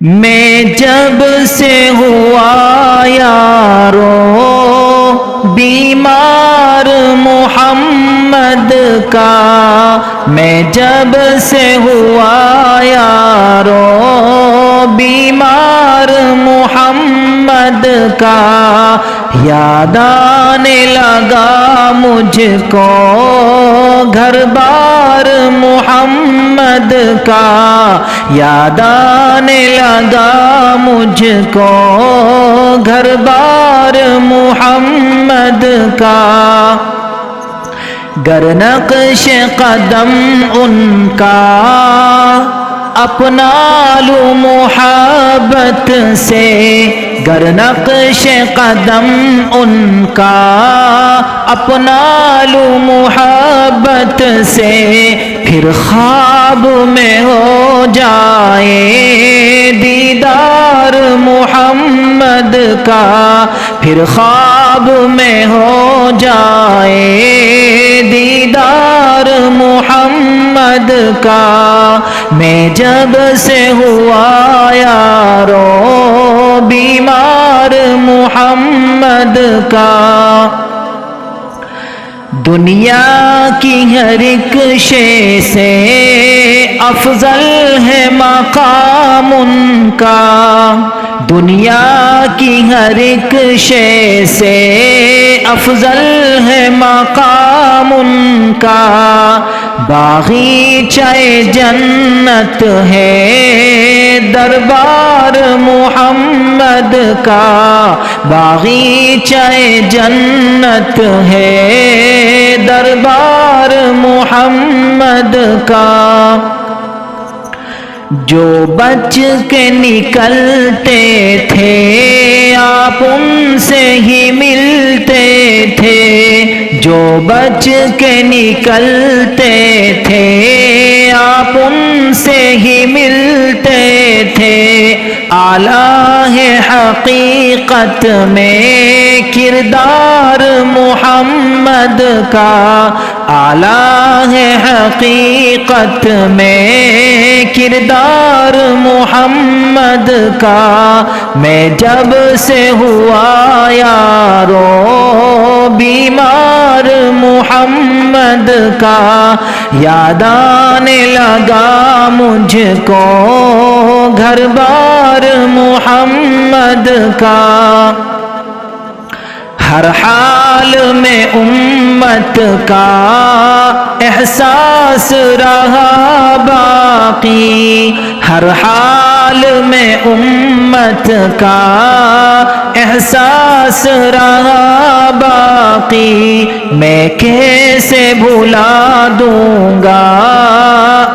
میں جب سے ہوا یارو بیمار محمد کا، میں جب سے ہوا یارو بیمار محمد کا، یاد آنے لگا مجھ کو گھر بار محمد کا، یاد آنے لگا مجھ کو گھر بار محمد کا، گر نقش قدم ان کا اپنا لوں محبت سے، گر نقش قدم ان کا اپنا لوں محبت سے، پھر خواب میں ہو جائے دیدار محمد کا، پھر خواب میں ہو جائے دیدار محمد کا، میں جب سے ہوا یارو بیمار محمد کا، دنیا کی ہر ایک شے سے افضل ہے مقام ان کا، دنیا کی ہر ایک شے سے افضل ہے مقام ان کا، باغیچہ جنت ہے دربار محمد کا، باغیچہ جنت ہے دربار محمد کا، جو بچ کے نکلتے تھے آپ ان سے ہی ملتے تھے، جو بچ کے نکلتے تھے آپ ان سے ہی ملتے تھے، اعلیٰ ہے حقیقت میں کردار محمد کا، اعلیٰ ہے حقیقت میں کردار محمد کا، میں جب سے ہوا یارو بیمار محمد کا، یاد آنے لگا مجھ کو گھر بار محمد کا، ہر حال میں امت کا احساس رہا باقی، ہر حال میں امت کا احساس رہا باقی، میں کیسے بھلا دوں گا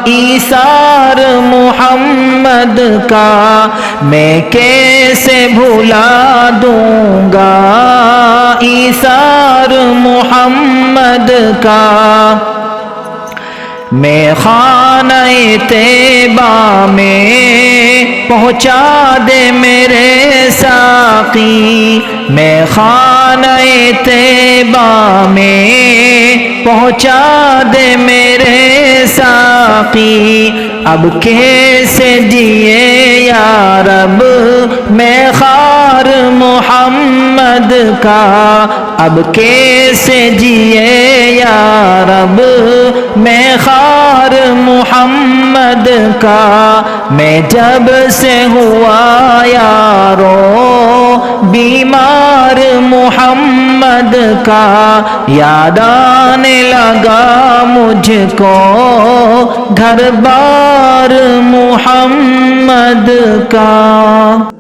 ایثار محمد کا، میں کیسے بھلا دوں گا ایثار محمد کا، میں خانہ طیبہ میں پہنچا دے میرے ساقی، میں خانہ طیبہ میں پہنچا دے میرے ساقی، اب کیسے جیے یا رب میں خار محمد کا، اب کیسے جیے یا رب میں خار محمد کا، میں جب سے ہوا یارو بیمار محمد کا، یاد آنے لگا مجھ کو گھر بار محمد کا۔